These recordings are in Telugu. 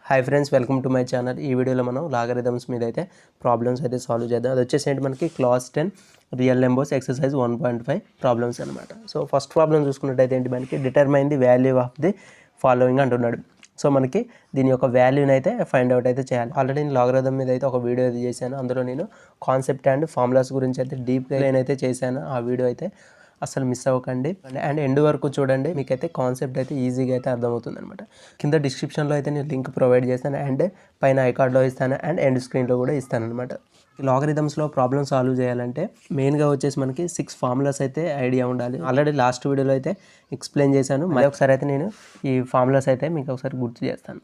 Hi friends, welcome to my channel. ఈ వీడియోలో మనం లాగరిథమ్స్ మీద అయితే ప్రాబ్లమ్స్ అయితే సాల్వ్ చేద్దాం. అది వచ్చేసి ఏంటి మనకి class 10 real numbers exercise 1.5 problems అనమాట. సో ఫస్ట్ ప్రాబ్లం చూసుకున్నట్టయితే ఏంటి మనకి determine the value of the following అంటున్నాడు. సో మనకి దీని యొక్క వాల్యూని అయితే ఫైండ్ అవుట్ అయితే చేయాలి. ఆల్రెడీ నేను లాగరిథమ్ మీద అయితే ఒక వీడియో అయితే చేశాను. అందులో నేను కాన్సెప్ట్ అండ్ ఫార్ములాస్ గురించి అయితే డీప్గా నేనైతే చేశాను. ఆ వీడియో అయితే అసలు మిస్ అవ్వకండి అండ్ ఎండ్ వరకు చూడండి. మీకైతే కాన్సెప్ట్ అయితే ఈజీగా అయితే అర్థమవుతుంది అనమాట. కింద డిస్క్రిప్షన్లో అయితే నేను లింక్ ప్రొవైడ్ చేస్తాను అండ్ పైన ఐకార్డ్లో ఇస్తాను అండ్ ఎండ్ స్క్రీన్లో కూడా ఇస్తాను అనమాట. లాగరిథమ్స్లో ప్రాబ్లమ్ సాల్వ్ చేయాలంటే మెయిన్గా వచ్చేసి మనకి 6 ఫార్ములాస్ అయితే ఐడియా ఉండాలి. ఆల్రెడీ లాస్ట్ వీడియోలో అయితే ఎక్స్ప్లెయిన్ చేశాను. మళ్ళీ ఒకసారి అయితే నేను ఈ ఫార్ములాస్ అయితే మీకు ఒకసారి గుర్తు చేస్తాను.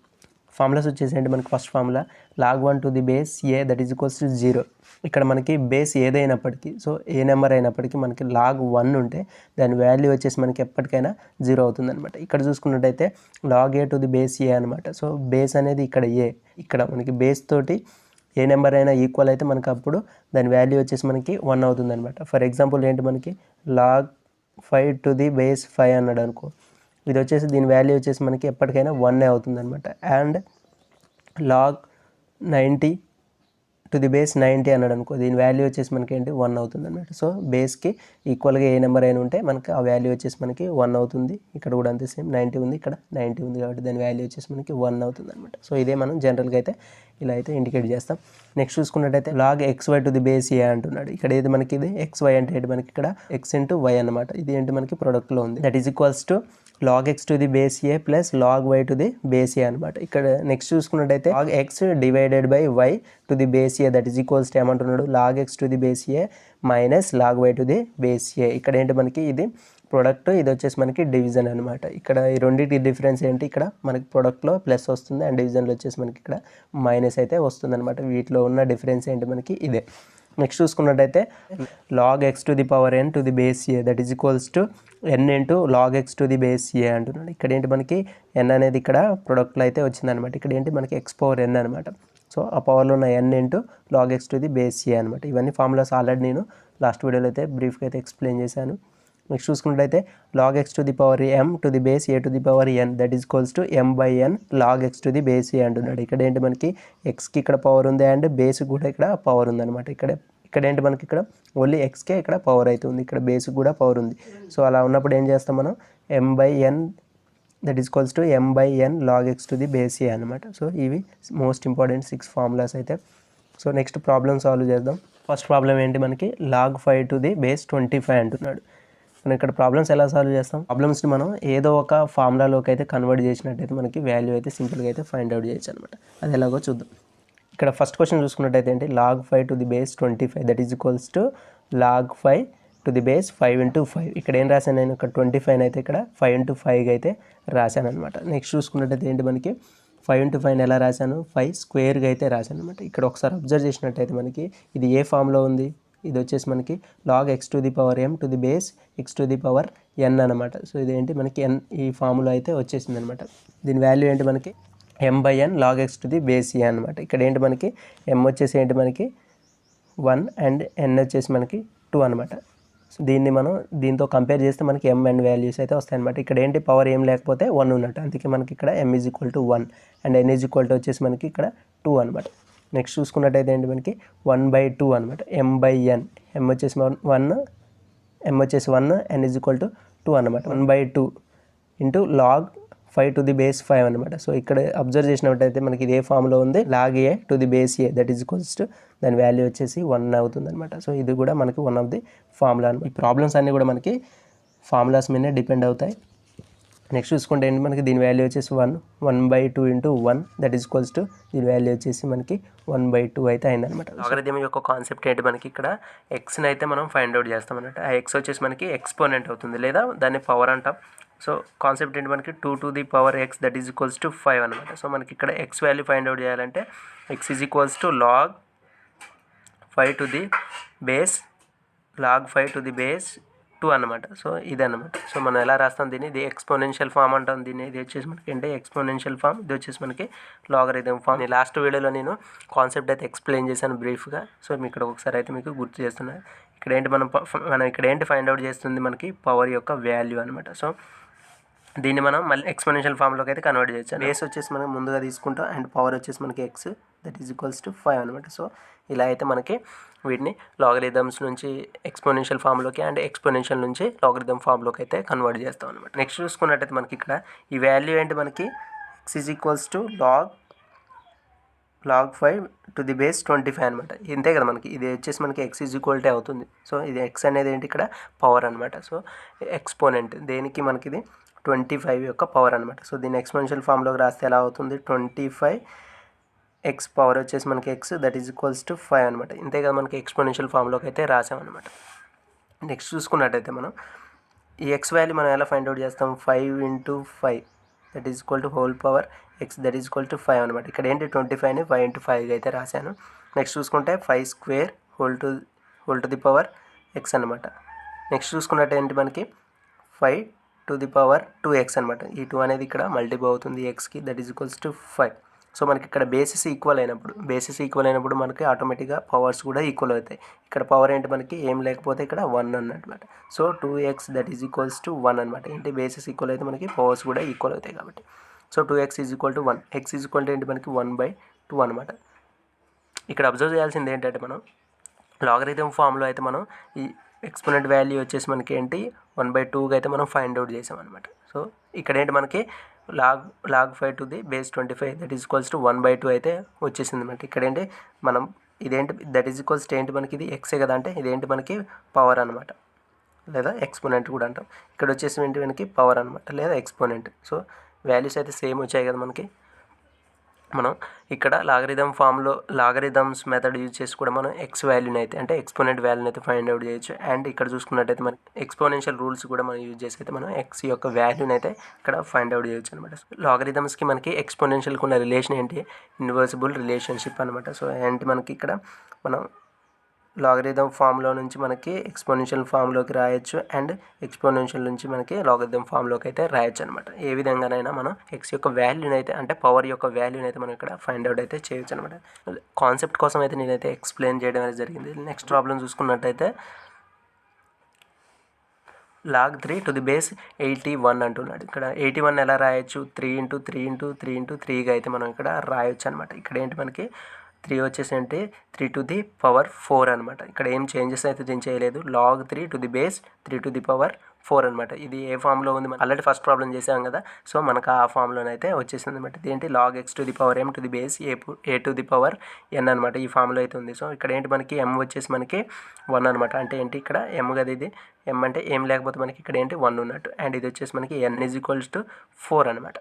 ఫార్ములాస్ వచ్చేసేయండి మనకి first formula log1 to the base a that is equals to 0. ఇక్కడ మనకి బేస్ ఏదైనప్పటికీ, సో ఏ నెంబర్ అయినప్పటికీ మనకి log1 ఉంటే దాని వాల్యూ వచ్చేసి మనకి ఎప్పటికైనా 0 అవుతుంది అనమాట. ఇక్కడ చూసుకున్నట్టయితే log a to the base a అనమాట. సో బేస్ అనేది ఇక్కడ ఏ, ఇక్కడ మనకి బేస్ తోటి ఏ నెంబర్ అయినా ఈక్వల్ అయితే మనకి అప్పుడు దాని వాల్యూ వచ్చేసి మనకి 1 అవుతుంది అనమాట. ఫర్ ఎగ్జాంపుల్ ఏంటి మనకి log5 to the base 5 అన్నాడు అనుకో, ఇది వచ్చేసి దీని వాల్యూ వచ్చేసి మనకి ఎప్పటికైనా 1 అవుతుంది అనమాట. And log90 to the base 90 అన్నాడు అనుకో, దీని వాల్యూ వచ్చేసి మనకి ఏంటి 1 అవుతుంది అనమాట. సో బేస్కి ఈక్వల్గా ఏ నెంబర్ అయినా ఉంటే మనకి ఆ వాల్యూ వచ్చేసి మనకి 1 అవుతుంది. ఇక్కడ కూడా అంతే సేమ్ 90 ఉంది, ఇక్కడ 90 ఉంది కాబట్టి దాని వాల్యూ వచ్చేసి మనకి 1 అవుతుంది అనమాట. సో ఇదే మనం జనరల్గా అయితే ఇలా అయితే ఇండికేట్ చేస్తాం. నెక్స్ట్ చూసుకున్నట్టయితే log xy to the base a అంటున్నాడు. ఇక్కడ ఏది మనకి ఇది xy అంటే ఏంటి మనకి ఇక్కడ x into y అనమాట. ఇది ఏంటి మనకి ప్రొడక్ట్లో ఉంది. That is equals to log x to the base a plus log y to the base a అనమాట. ఇక్కడ నెక్స్ట్ చూసుకున్నట్టయితే log x divided by y to the base a that is equals to ఏమంటున్నాడు log x to the base a minus log y to the base a. ఇక్కడ ఏంటి మనకి ఇది ప్రొడక్ట్, ఇది వచ్చేసి మనకి డివిజన్ అనమాట. ఇక్కడ ఈ రెండింటి డిఫరెన్స్ ఏంటి, ఇక్కడ మనకి ప్రొడక్ట్లో ప్లస్ వస్తుంది అండ్ డివిజన్లో వచ్చేసి మనకి ఇక్కడ మైనస్ అయితే వస్తుంది అనమాట. వీటిలో ఉన్న డిఫరెన్స్ ఏంటి మనకి ఇదే. నెక్స్ట్ చూసుకున్నట్టయితే log x to the power n to the base a that is equals to n into log x to the base a అంటున్నాడు. ఇక్కడ ఏంటి మనకి n అనేది ఇక్కడ ప్రొడక్ట్లో అయితే వచ్చిందనమాట. ఇక్కడ ఏంటి మనకి x పవర్ n అనమాట. సో ఆ పవర్లో ఉన్న n into log x to the base a అనమాట. ఇవన్నీ ఫార్ములాస్ ఆల్రెడీ నేను లాస్ట్ వీడియోలో అయితే బ్రీఫ్గా అయితే ఎక్స్ప్లెయిన్ చేశాను. నెక్స్ట్ చూసుకున్నట్టయితే log x to the power m to the base a to the power n that is equals to m by n log x to the base a అంటున్నాడు. ఇక్కడ ఏంటి మనకి ఎక్స్కి ఇక్కడ పవర్ ఉంది అండ్ బేస్కి కూడా ఇక్కడ పవర్ ఉందన్నమాట. ఇక్కడ ఏంటి మనకి ఇక్కడ ఓన్లీ ఎక్స్కే ఇక్కడ పవర్ అయితే ఉంది, ఇక్కడ బేస్కి కూడా పవర్ ఉంది. సో అలా ఉన్నప్పుడు ఏం చేస్తాం మనం m by n that is equals to m by n log x to the base a అనమాట. సో ఇవి మోస్ట్ ఇంపార్టెంట్ 6 ఫార్ములాస్ అయితే. సో నెక్స్ట్ ప్రాబ్లమ్ సాల్వ్ చేద్దాం. ఫస్ట్ ప్రాబ్లం ఏంటి మనకి log5 to the base 25 అంటున్నాడు. మనం ఇక్కడ ప్రాబ్లమ్స్ ఎలా సాల్వ్ చేస్తాం, ప్రాబ్లమ్స్ని మనం ఏదో ఒక ఫార్ములాలోకి అయితే కన్వర్ట్ చేసినట్టయితే మనకి వాల్యూ అయితే సింపుల్గా అయితే ఫైండ్ అవుట్ చేయొచ్చు అనమాట. అది ఎలాగో చూద్దాం. ఇక్కడ ఫస్ట్ క్వశ్చన్ చూసుకున్నట్టయితే ఏంటి log5 to the base 25 that is equals to log5 to the base 5 into 5. ఇక్కడ ఏం రాశాను నేను, ఇక్కడ 25 అయితే ఇక్కడ 5 into 5 అయితే రాశాను అనమాట. నెక్స్ట్ చూసుకున్నట్టయితే ఏంటి మనకి 5 into 5 ఎలా రాశాను, 5 స్క్వేర్గా అయితే రాశాను అనమాట. ఇక్కడ ఒకసారి అబ్జర్వ్ చేసినట్టయితే మనకి ఇది ఏ ఫామ్లో ఉంది, ఇది వచ్చేసి మనకి log x to the power m to the base x to the power n అనమాట. సో ఇదేంటి మనకి n ఈ ఫార్ములా అయితే వచ్చేసింది అనమాట. దీని వాల్యూ ఏంటి మనకి m by n log x to the base a అనమాట. ఇక్కడ ఏంటి మనకి m వచ్చేసి ఏంటి మనకి 1 అండ్ n వచ్చేసి మనకి 2 అనమాట. సో దీన్ని మనం దీంతో కంపేర్ చేస్తే మనకి m అండ్ వాల్యూస్ అయితే వస్తాయి అనమాట. ఇక్కడ ఏంటి పవర్ ఏం లేకపోతే 1 ఉన్నట్టు, అందుకే మనకి ఇక్కడ m is equal to 1 and n is equal to వచ్చేసి మనకి ఇక్కడ 2 అనమాట. నెక్స్ట్ చూసుకున్నట్టయితే ఏంటి మనకి 1/2 అనమాట. m by n, m వచ్చేసి 1, m వచ్చేసి 1, n ఈజ్ ఈక్వల్ టు 2 అనమాట. 1/2 into log5 to the base 5 అనమాట. సో ఇక్కడ అబ్జర్వ్ చేసినట్టయితే మనకి ఇదే ఫామ్లో ఉంది log a to the base a that is equals to దాని వాల్యూ వచ్చేసి 1 అవుతుంది అనమాట. సో ఇది కూడా మనకి వన్ ఆఫ్ ది ఫార్ములా అనమాట. ఈ ప్రాబ్లమ్స్ అన్నీ కూడా మనకి ఫార్ములాస్ మీదనే డిపెండ్ అవుతాయి. నెక్స్ట్ చూసుకుంటే ఏంటి మనకి దీని వాల్యూ వచ్చేసి 1/2 into 1 that is equals to దీని వాల్యూ వచ్చేసి మనకి 1/2 అయితే అయిందనమాట. లాగరిథం యొక్క కాన్సెప్ట్ ఏంటి మనకి ఇక్కడ ఎక్స్ని అయితే మనం ఫైండ్ అవుట్ చేస్తాం అన్నట్టు. ఆ ఎక్స్ వచ్చేసి మనకి ఎక్స్పోనెంట్ అవుతుంది లేదా దాన్ని పవర్ అంటాం. సో కాన్సెప్ట్ ఏంటి మనకి 2 to the power x that is equals to 5 అనమాట. సో మనకి ఇక్కడ ఎక్స్ వాల్యూ ఫైండ్ అవుట్ చేయాలంటే X is equals to log5 to the base 2 అనమాట. సో ఇదన్నమాట. సో మనం ఎలా రాస్తాం దీన్ని, ఇది ఎక్స్పోనెన్షియల్ ఫామ్ అంటాం దీన్ని. ఇది వచ్చేసి మనకి అంటే ఎక్స్పోనెన్షియల్ ఫామ్, ఇది వచ్చేసి మనకి లాగరిథం ఫామ్. లాస్ట్ వీడియోలో నేను కాన్సెప్ట్ అయితే ఎక్స్ప్లెయిన్ చేశాను బ్రీఫ్గా. సో మీకు ఇక్కడ ఒకసారి అయితే మీకు గుర్తు చేస్తున్నాను. ఇక్కడ ఏంటి మనం ఇక్కడ ఏంటి ఫైండ్ అవుట్ చేస్తుంది మనకి పవర్ యొక్క వాల్యూ అనమాట. సో దీన్ని మనం మళ్ళీ ఎక్స్పోనెన్షియల్ ఫామ్లోకి అయితే కన్వర్ట్ చేయొచ్చు. బేస్ వచ్చేసి మనం ముందుగా తీసుకుంటాం అండ్ పవర్ వచ్చేసి మనకి X that is equals to 5 అనమాట. సో ఇలా అయితే మనకి వీటిని లాగరిథమ్స్ నుంచి ఎక్స్పోనెన్షియల్ ఫామ్లోకి అండ్ ఎక్స్పోనెన్షియల్ నుంచి లాగరిథమ్ ఫామ్లోకి అయితే కన్వర్ట్ చేస్తాం అనమాట. నెక్స్ట్ చూసుకున్నట్టయితే మనకి ఇక్కడ ఈ వాల్యూ ఏంటి మనకి X is equals to log 5 to the base 25 అనమాట. ఇంతే కదా మనకి ఇది వచ్చేసి మనకి ఎక్స్ ఈజ్ ఈక్వల్టీ అవుతుంది. సో ఇది ఎక్స్ అనేది ఏంటి ఇక్కడ పవర్ అనమాట. సో ఎక్స్పోనెంట్ దేనికి మనకి ఇది 25 యొక్క పవర్ అనమాట. సో దీన్ని ఎక్స్పోనెన్షియల్ ఫామ్లోకి రాస్తే ఎలా అవుతుంది 25 ఎక్స్ పవర్ వచ్చేసి మనకి X that is equals to 5 అనమాట. ఇంతే కదా మనకి ఎక్స్పోనెన్షియల్ ఫామ్లోకి అయితే రాసామన్నమాట. నెక్స్ట్ చూసుకున్నట్టయితే మనం ఈ ఎక్స్ వాల్యూ మనం ఎలా ఫైండ్ అవుట్ చేస్తాం 5 into 5 that is equal to whole power X that is equal to 5 అనమాట. ఇక్కడ ఏంటి 25ని 5 into 5 అయితే రాశాను. నెక్స్ట్ చూసుకుంటే 5 square whole to the power X అనమాట. నెక్స్ట్ చూసుకున్నట్టు ఏంటి మనకి 5 to the power 2x అనమాట. ఈ 2 అనేది ఇక్కడ మల్టిప్లై అవుతుంది ఎక్స్కి that is equals to 5. So మనకి ఇక్కడ బేసిస్ ఈక్వల్ అయినప్పుడు మనకి ఆటోమేటిక్గా పవర్స్ కూడా ఈక్వల్ అవుతాయి. ఇక్కడ పవర్ ఏంటి మనకి ఏం లేకపోతే ఇక్కడ 1 అన్నమాట. So 2x that is equals to 1 అనమాట. ఏంటి బేసిస్ ఈక్వల్ అయితే మనకి పవర్స్ కూడా ఈక్వల్ అవుతాయి కాబట్టి. So 2x is equal to 1. X is equal to ఏంటి మనకి 1/2 అనమాట. ఇక్కడ అబ్జర్వ్ చేయాల్సింది ఏంటంటే మనం లాగరిథమ్ ఫామ్లో అయితే మనం ఈ ఎక్స్పోనెంట్ వాల్యూ వచ్చేసి మనకి ఏంటి 1/2గా అయితే మనం ఫైండ్ అవుట్ చేసామన్నమాట. సో ఇక్కడ ఏంటి మనకి log 5 to the base 25 that is equals to 1/2 అయితే వచ్చేసింది అనమాట. ఇక్కడ ఏంటి మనం ఇదేంటి దట్ ఈజ్ ఈక్వల్స్ టు ఏంటి మనకి ఇది ఎక్సే కదా అంటే ఇదేంటి మనకి పవర్ అనమాట లేదా ఎక్స్పోనెంట్ కూడా అంటాం. ఇక్కడ వచ్చేసి ఏంటి మనకి పవర్ అనమాట లేదా ఎక్స్పోనెంట్. సో వాల్యూస్ అయితే సేమ్ వచ్చాయి కదా మనకి. మనం ఇక్కడ లాగరిథమ్స్ మెథడ్ యూజ్ చేసి కూడా మనం ఎక్స్ వాల్యూని అయితే అంటే ఎక్స్పోనెంట్ వాల్యూని అయితే ఫైండ్ అవుట్ చేయొచ్చు. అండ్ ఇక్కడ చూసుకున్నట్టయితే మనకి ఎక్స్పోనెన్షియల్ రూల్స్ కూడా మనం యూజ్ చేసి అయితే మనం ఎక్స్ యొక్క వాల్యూని అయితే ఇక్కడ ఫైండ్ అవుట్ చేయొచ్చు అనమాట. లాగరిథమ్స్కి మనకి ఎక్స్పోనెన్షియల్కి ఉన్న రిలేషన్ ఏంటి ఇన్వర్సిబుల్ రిలేషన్షిప్ అనమాట. సో ఏంటి మనకి ఇక్కడ మనం లాగరిథమ్ ఫామ్లో నుంచి మనకి ఎక్స్పోనెన్షియల్ ఫామ్లోకి రాయొచ్చు అండ్ ఎక్స్పోనెన్షియల్ నుంచి మనకి లాగరిథమ్ ఫామ్లోకి అయితే రాయొచ్చు అనమాట. ఏ విధంగానైనా మనం ఎక్స్ యొక్క వాల్యూని అయితే అంటే పవర్ యొక్క వాల్యూని అయితే మనం ఇక్కడ ఫైండ్ అవుట్ అయితే చేయొచ్చు అనమాట. కాన్సెప్ట్ కోసం అయితే నేనైతే ఎక్స్ప్లెయిన్ చేయడం అనేది జరిగింది. నెక్స్ట్ ప్రాబ్లం చూసుకున్నట్టయితే log 3 to the base 81 అంటున్నాడు. ఇక్కడ 81 ఎలా రాయొచ్చు 3 into 3 into 3 into 3గా అయితే మనం ఇక్కడ రాయొచ్చు అనమాట. ఇక్కడ ఏంటి మనకి 3 వచ్చేసి అంటే 3 to the power 4 అనమాట. ఇక్కడ ఏం చేంజెస్ అయితే దీని చేయలేదు. log 3 to the base 3 to the power 4 అనమాట. ఇది ఏ ఫామ్లో ఉంది ఆల్రెడీ ఫస్ట్ ప్రాబ్లం చేసాం కదా. సో మనకు ఆ ఫామ్లోనైతే వచ్చేసింది అనమాట. ఇది ఏంటి log x to the power m to the base a to the power n అనమాట. ఈ ఫామ్లో అయితే ఉంది. సో ఇక్కడ ఏంటి మనకి m వచ్చేసి మనకి 1 అనమాట. అంటే ఏంటి ఇక్కడ m కదా ఇది m అంటే ఏం లేకపోతే మనకి ఇక్కడ ఏంటి 1 ఉన్నట్టు. అండ్ ఇది వచ్చేసి మనకి n ఈజ్ ఈక్వల్స్ టు 4 అనమాట.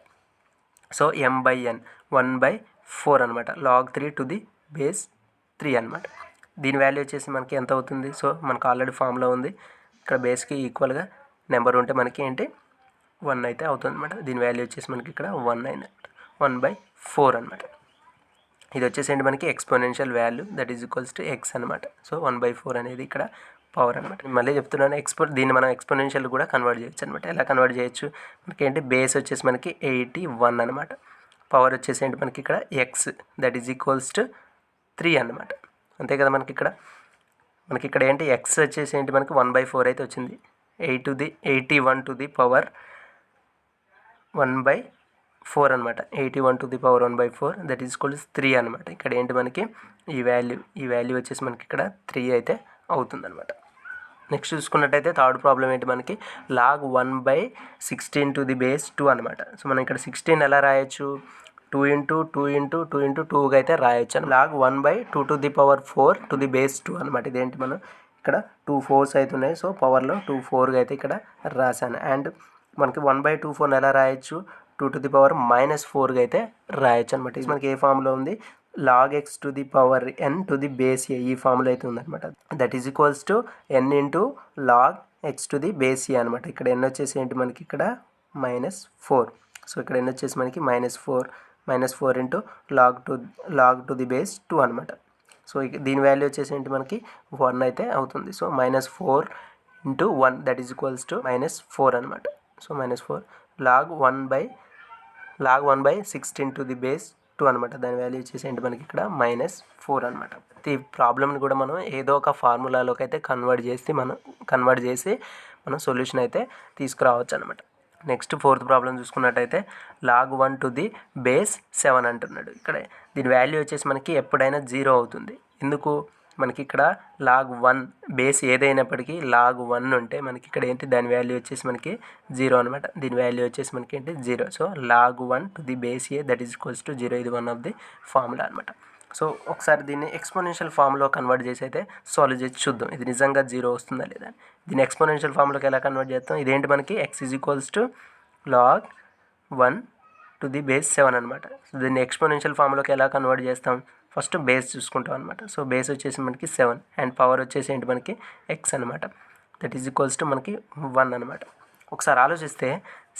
సో m/n 1/4 అనమాట. log 3 to the base 3 అనమాట. దీని వాల్యూ వచ్చేసి మనకి ఎంత అవుతుంది. సో మనకు ఆల్రెడీ ఫామ్లో ఉంది. ఇక్కడ బేస్కి ఈక్వల్గా నెంబర్ ఉంటే మనకి ఏంటి 1 అయితే అవుతుంది అనమాట. దీని వాల్యూ వచ్చేసి మనకి ఇక్కడ 1/4 అనమాట. ఇది వచ్చేసి ఏంటి మనకి exponential value that is equals to X అనమాట. సో 1/4 అనేది ఇక్కడ పవర్ అనమాట. మళ్ళీ చెప్తున్నాను దీన్ని మనం ఎక్స్పోనెన్షియల్ కూడా కన్వర్ట్ చేయొచ్చు అనమాట. ఎలా కన్వర్ట్ చేయొచ్చు మనకి ఏంటి బేస్ వచ్చేసి మనకి 81 అనమాట. పవర్ వచ్చేసి ఏంటి మనకి ఇక్కడ X that is equals to 3 అనమాట. అంతే కదా మనకి ఇక్కడ ఏంటి ఎక్స్ వచ్చేసి ఏంటి మనకి 1/4 అయితే వచ్చింది. 81 to the power 1/4 అనమాట. 81 to the power 1/4 that is equal to 3 అనమాట. ఇక్కడ ఏంటి మనకి ఈ వాల్యూ వచ్చేసి మనకి ఇక్కడ 3 అయితే అవుతుందన్నమాట. నెక్స్ట్ చూసుకున్నట్టయితే థర్డ్ ప్రాబ్లం ఏంటి మనకి log 1/16 to the base 2 అనమాట. సో మనం ఇక్కడ 16 ఎలా రాయొచ్చు 2 into 2 into 2 into 2గా అయితే రాయొచ్చు. log 1/2 to the power 4 to the base 2 అనమాట. ఇదేంటి మనం ఇక్కడ 2 4s అయితే ఉన్నాయి. సో పవర్లో 2 4గా అయితే ఇక్కడ రాశాను. అండ్ మనకి 1/24 ఎలా రాయొచ్చు 2 to the power -4గా అయితే రాయొచ్చు అనమాట. ఇది మనకి ఏ ఫామ్లో ఉంది log x to the power n to the base a ఈ ఫామ్లో అయితే ఉందన్నమాట. That is equals to n into log x to the base a అనమాట. ఇక్కడ n వచ్చేసి ఏంటి మనకి ఇక్కడ -4. సో ఇక్కడ n వచ్చేసి మనకి -4 into log to the base 2 అనమాట. సో దీని వాల్యూ వచ్చేసి ఏంటి మనకి 1 అయితే అవుతుంది. So -4 into 1 that is equals to -4 అనమాట. So -4 log 1/16 to the base 2 అనమాట. దాని వాల్యూ వచ్చేసి ఏంటి మనకి ఇక్కడ -4 అనమాట. ఈ ప్రాబ్లమ్ని కూడా మనం ఏదో ఒక ఫార్ములాలోకి అయితే కన్వర్ట్ చేసి మనం సొల్యూషన్ అయితే తీసుకురావచ్చు అనమాట. నెక్స్ట్ ఫోర్త్ ప్రాబ్లం చూసుకున్నట్టయితే log 1 టు ది బేస్ 7 అంటున్నాడు. ఇక్కడ దీని వాల్యూ వచ్చేసి మనకి ఎప్పుడైనా 0 అవుతుంది. ఎందుకు మనకి ఇక్కడ log 1 బేస్ ఏదైనప్పటికీ log 1 ఉంటే మనకి ఇక్కడ ఏంటి దాని వాల్యూ వచ్చేసి మనకి 0 అనమాట. దీని వాల్యూ వచ్చేసి మనకి ఏంటి 0. So log 1 to the base A that is equals to 0. ఇది వన్ ఆఫ్ ది ఫార్ములా అనమాట. సో ఒకసారి దీన్ని ఎక్స్పోనెన్షియల్ ఫామ్లో కన్వర్ట్ చేసి అయితే సాల్వ్ చేసి చూద్దాం ఇది నిజంగా 0 వస్తుందా లేదా. దీన్ని ఎక్స్పోనెన్షియల్ ఫామ్లోకి ఎలా కన్వర్ట్ చేస్తాం, ఇదేంటి మనకి x is equals to log 1 to the base 7 అనమాట. సో దీన్ని ఎక్స్పోనెన్షియల్ ఫామ్లోకి ఎలా కన్వర్ట్ చేస్తాం, ఫస్ట్ బేస్ చూసుకుంటాం అనమాట. సో బేస్ వచ్చేసి మనకి 7 అండ్ పవర్ వచ్చేసి ఏంటి మనకి x అనమాట. దట్ ఈజ్ ఈక్వల్స్ టు మనకి 1 అనమాట. ఒకసారి ఆలోచిస్తే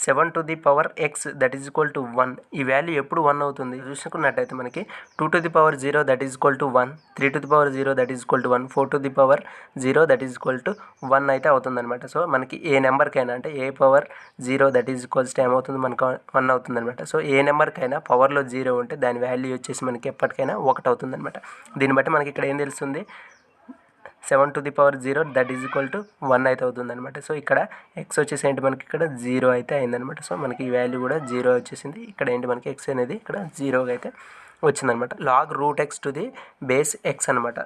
7 to the power x that is equal to 1 ఈ వాల్యూ ఎప్పుడు 1 అవుతుంది చూసుకున్నట్టయితే మనకి 2 to the power 0 that is equal to 1, 3 to the power 0 that is equal to 1, 4 to the power 0 that is equal to 1 అయితే అవుతుంది అనమాట. సో మనకి ఏ నెంబర్కైనా అంటే A power 0 that is equals to ఏమవుతుంది మనకు 1 అవుతుంది అనమాట. సో ఏ నెంబర్కైనా పవర్లో 0 ఉంటే దాని వాల్యూ వచ్చేసి మనకి ఎప్పటికైనా 1 అవుతుంది అనమాట. దీన్ని బట్టి మనకి ఇక్కడ ఏం తెలుస్తుంది 7 to the power 0 that is equal to 1 అయితే అవుతుంది అనమాట. సో ఇక్కడ ఎక్స్ వచ్చేసి ఏంటి మనకి ఇక్కడ 0 అయితే అయిందనమాట. సో మనకి ఈ వాల్యూ కూడా 0 వచ్చేసింది. ఇక్కడ ఏంటి మనకి ఎక్స్ అనేది ఇక్కడ 0గా అయితే వచ్చిందనమాట. Log root x to the base x అనమాట.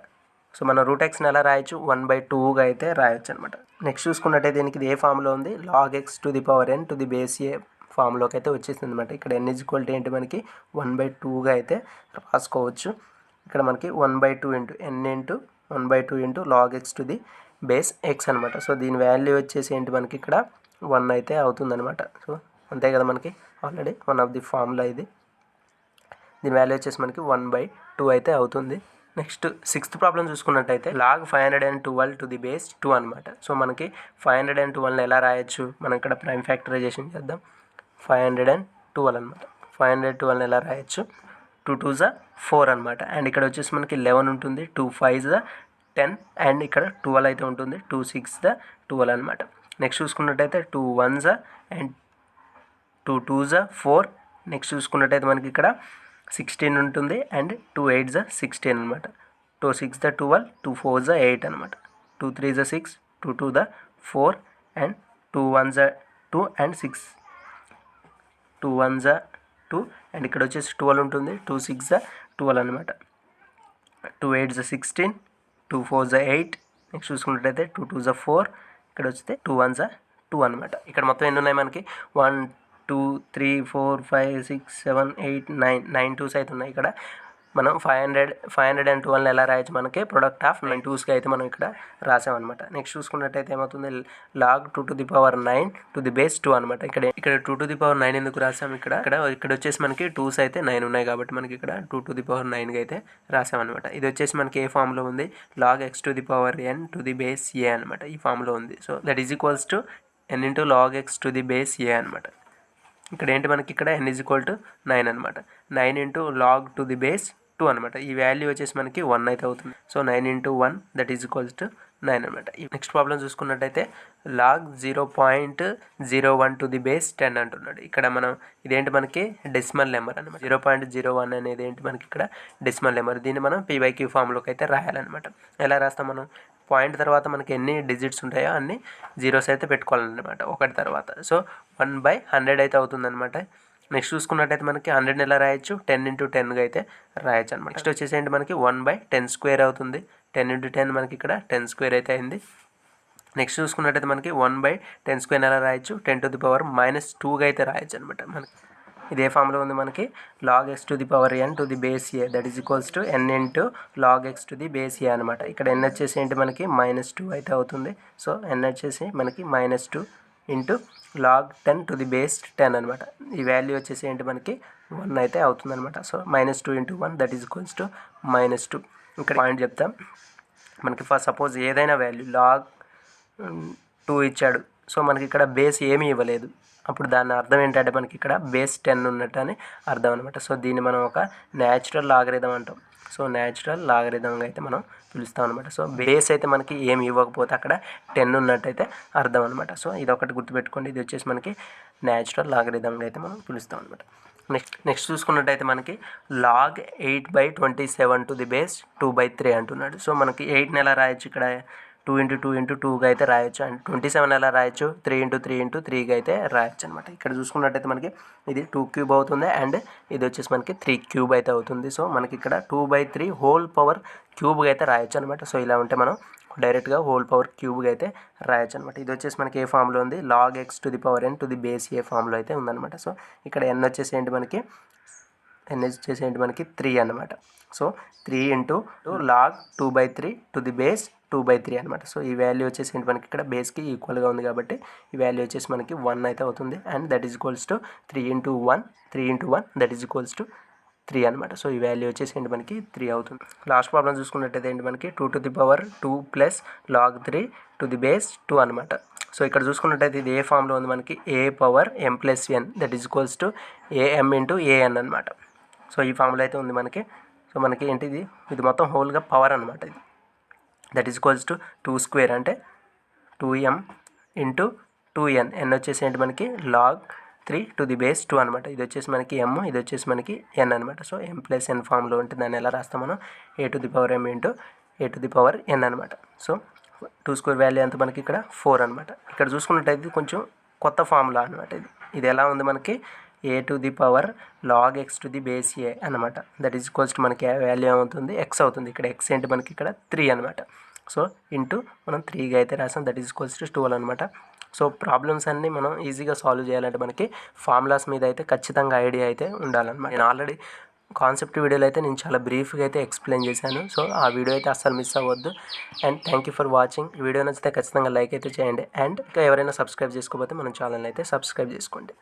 సో మనం రూట్ ఎక్స్ని ఎలా రాయొచ్చు 1/2గా అయితే రాయొచ్చు అనమాట. నెక్స్ట్ చూసుకున్నట్టయితే దీనికి ఇది ఏ ఫామ్లో ఉంది log X to the power n to the base A ఫామ్లోకి అయితే వచ్చేసింది అనమాట. ఇక్కడ n ఈజ్ ఈక్వల్ టు ఏంటి మనకి 1/2గా అయితే రాసుకోవచ్చు. ఇక్కడ మనకి 1/2 into n into 1/2 into log X to the base x అనమాట. సో దీని వాల్యూ వచ్చేసి ఏంటి మనకి ఇక్కడ 1 అయితే అవుతుందన్నమాట. సో అంతే కదా మనకి already one of the formula ఇది. దీని వాల్యూ వచ్చేసి మనకి 1/2 అయితే అవుతుంది. నెక్స్ట్ సిక్స్త్ ప్రాబ్లం చూసుకున్నట్టయితే లాగ్ 512 టు ది బేస్ 2 అనమాట. సో మనకి 512 ఎలా రాయొచ్చు, మనం ఇక్కడ ప్రైమ్ ఫ్యాక్టరైజేషన్ చేద్దాం. 512 అనమాట. 512 ఎలా రాయొచ్చు 2 2s 4 అనమాట. అండ్ ఇక్కడ వచ్చేసి మనకి 11 ఉంటుంది, 2 5s 10 అండ్ ఇక్కడ 12 అయితే ఉంటుంది, 2 6s 12 అనమాట. నెక్స్ట్ చూసుకున్నట్టయితే 2 1s అండ్ 2 2s 4. నెక్స్ట్ చూసుకున్నట్టయితే మనకి ఇక్కడ 16 ఉంటుంది అండ్ 2 8s 16 అనమాట. 2 6 12, 2 4s 8 అనమాట. 2 3s 6, 2 2s 4 and 2 1s 2 and 6, 2 1s 2 and ఇక్కడ వచ్చేసి 12 ఉంటుంది, 2 6s 12 అనమాట. 2 8s 16, 2 4s 8. నెక్స్ట్ చూసుకున్నట్టయితే 2 2s 4, ఇక్కడ వస్తే 2 1s 2 అనమాట. ఇక్కడ మొత్తం ఎన్ని ఉన్నాయి మనకి 1 2 3 4 5 6 7 8 9 2s అయితే ఉన్నాయి. ఇక్కడ మనం 512 ఎలా రాయొచ్చు, మనకి ప్రొడక్ట్ ఆఫ్ 9 2స్కి అయితే మనం ఇక్కడ రాసామన్నమాట. నెక్స్ట్ చూసుకున్నట్టయితే ఏమవుతుంది log 2 to the power 9 to the base 2 అనమాట. ఇక్కడ 2 టు ది పవర్ 9 ఎందుకు రాసాం, ఇక్కడ వచ్చేసి మనకి 2s అయితే 9 ఉన్నాయి కాబట్టి మనకి ఇక్కడ 2 టు ది పవర్ 9గా అయితే రాసామన్నమాట. ఇది వచ్చేసి మనకి ఏ ఫామ్లో ఉంది log X to the power n to the base A అనమాట. ఈ ఫామ్లో ఉంది. So that is equals to n into log X to the base A అనమాట. ఇక్కడ ఏంటి మనకి ఇక్కడ n ఈజ్ ఈక్వల్ టు 9 అనమాట. 9 into log to the base 2 అనమాట. ఈ వాల్యూ వచ్చేసి మనకి 1 అయితే అవుతుంది. So 9 into 1 that is equals to 9 అనమాట. నెక్స్ట్ ప్రాబ్లం చూసుకున్నట్టయితే లాగ్ 0.01 టు ది బేస్ 10 అంటున్నాడు. ఇక్కడ మనం ఇదేంటి మనకి డెసిమల్ నెంబర్ అనమాట. 0.01 అనేది ఏంటి మనకి ఇక్కడ డెసిమల్ నెంబర్. దీన్ని మనం p/q ఫామ్లోకి అయితే రాయాలన్నమాట. ఎలా రాస్తాం, మనం పాయింట్ తర్వాత మనకి ఎన్ని డిజిట్స్ ఉంటాయో అన్ని జీరోస్ అయితే పెట్టుకోవాలన్నమాట ఒకటి తర్వాత. సో 1/100 అయితే అవుతుందన్నమాట. నెక్స్ట్ చూసుకున్నట్టయితే మనకి 100ని ఎలా రాయొచ్చు 10 ఇంటూ 10గా అయితే రాయొచ్చు అనమాట. నెక్స్ట్ వచ్చేసి ఏంటి మనకి 1/10² అవుతుంది. 10 ఇంటూ 10 మనకి ఇక్కడ 10² అయితే అయింది. నెక్స్ట్ చూసుకున్నట్టయితే మనకి 1/10² ఎలా రాయొచ్చు 10 టు ది పవర్ -2గా అయితే రాయొచ్చు అనమాట. మనకి ఇదే ఫామ్లో ఉంది మనకి log X to the power n to the base A that is equals to n into log X to the base A అనమాట. ఇక్కడ n వచ్చేసి ఏంటి మనకి -2 అయితే అవుతుంది. సో n వచ్చేసి మనకి -2 into log 10 to the base 10 అనమాట. ఈ వాల్యూ వచ్చేసి ఏంటి మనకి 1 అయితే అవుతుంది అనమాట. So -2 into 1 that is equals to -2. ఇక్కడ పాయింట్ చెప్తాం మనకి. ఫస్ట్ సపోజ్ ఏదైనా వాల్యూ లాగ్ 2 ఇచ్చాడు. సో మనకి ఇక్కడ బేస్ ఏమీ ఇవ్వలేదు. అప్పుడు దాని అర్థం ఏంటంటే మనకి ఇక్కడ బేస్ 10 ఉన్నట్టు అని అర్థం అనమాట. సో దీన్ని మనం ఒక న్యాచురల్ లాగరిథం అంటాం. సో న్యాచురల్ లాగరిథంగా అయితే మనం పిలుస్తాం అనమాట. సో బేస్ అయితే మనకి ఏమి ఇవ్వకపోతే అక్కడ 10 ఉన్నట్టయితే అర్థం అనమాట. సో ఇది ఒకటి గుర్తుపెట్టుకోండి. ఇది వచ్చేసి మనకి న్యాచురల్ లాగరిథంగా అయితే మనం పిలుస్తాం అనమాట. నెక్స్ట్ చూసుకున్నట్టయితే మనకి లాగ్ 8/27 టు ది బేస్ 2/3 అంటున్నాడు. సో మనకి 8ని ఎలా రాయొచ్చు, ఇక్కడ 2 అయితే రాయొచ్చు. అండ్ 27 ఎలా రాయొచ్చు, 3 అయితే రాయొచ్చు అనమాట. ఇక్కడ చూసుకున్నట్టయితే మనకి ఇది 2 క్యూబ్ అవుతుంది అండ్ ఇది వచ్చేసి మనకి 3 క్యూబ్ అయితే అవుతుంది. సో మనకి ఇక్కడ 2/3 హోల్ పవర్ క్యూబ్గా అయితే రాయొచ్చు అనమాట. సో ఇలా ఉంటే మనం డైరెక్ట్గా హోల్ పవర్ క్యూబ్గా అయితే రాయొచ్చు అనమాట. ఇది వచ్చేసి మనకి ఏ ఫామ్లో ఉంది, log x to the power n to the base a ఫామ్లో అయితే ఉందన్నమాట. సో ఇక్కడ n వచ్చేసి ఏంటి మనకి, మనకి 3 అనమాట. So 3 into log 2/3 to the base 2/3 అనమాట. సో ఈ వాల్యూ వచ్చేసి ఏంటి మనకి ఇక్కడ బేస్కి ఈక్వల్గా ఉంది కాబట్టి ఈ వాల్యూ వచ్చేసి మనకి 1 అయితే అవుతుంది. And that is equals to 3 into 1 that is equals to 3 అనమాట. సో ఈ వాల్యూ వచ్చేసి ఏంటి మనకి 3 అవుతుంది. లాస్ట్ ప్రాబ్లం చూసుకున్నట్టయితే ఏంటి మనకి 2 to the power 2 plus log 3 to the base 2 అనమాట. సో ఇక్కడ చూసుకున్నట్టయితే ఇది ఏ ఫామ్లో ఉంది మనకి, a power m plus n that is equals to am into an అనమాట. సో ఈ ఫామ్లో అయితే ఉంది మనకి. సో మనకి ఏంటి ఇది మొత్తం హోల్గా పవర్ అనమాట. ఇది that is equals to 2 square అంటే 2m ఇంటూ 2n. n వచ్చేసి ఏంటి మనకి log 3 to the base 2 అనమాట. ఇది వచ్చేసి మనకి m, ఇది వచ్చేసి మనకి n అనమాట. సో m plus n ఫామ్లో ఉంటుంది. దాన్ని ఎలా రాస్తాం మనం, a to the power m into a to the power n అనమాట. సో 2 స్క్వేర్ వాల్యూ ఎంత మనకి ఇక్కడ 4 అనమాట. ఇక్కడ చూసుకున్నట్టయితే కొంచెం కొత్త ఫార్ములా అనమాట. ఇది ఎలా ఉంది మనకి, a to the power log x to the base a అనమాట. దట్ ఈజ్ ఈక్వల్స్ టు మనకి వాల్యూ ఏమవుతుంది, x అవుతుంది. ఇక్కడ x ఏంటి మనకి ఇక్కడ 3 అనమాట. సో ఇంటూ మనం 3గా అయితే రాసాం, దట్ ఈజ్ ఈక్వల్స్ టు 12 అనమాట. సో ప్రాబ్లమ్స్ అన్నీ మనం ఈజీగా సాల్వ్ చేయాలంటే మనకి ఫార్ములాస్ మీద అయితే ఖచ్చితంగా ఐడియా అయితే ఉండాలన్నమాట. నేను ఆల్రెడీ కాన్సెప్ట్ వీడియోలో అయితే నేను చాలా బ్రీఫ్గా అయితే ఎక్స్ప్లెయిన్ చేశాను. సో ఆ వీడియో అయితే అస్సలు మిస్ అవ్వద్దు. And thank you for watching. Video నచ్చితే ఖచ్చితంగా లైక్ అయితే చేయండి. అండ్ ఇంకా ఎవరైనా సబ్స్క్రైబ్ చేసుకోకపోతే మన ఛానల్ అయితే సబ్స్క్రైబ్ చేసుకోండి.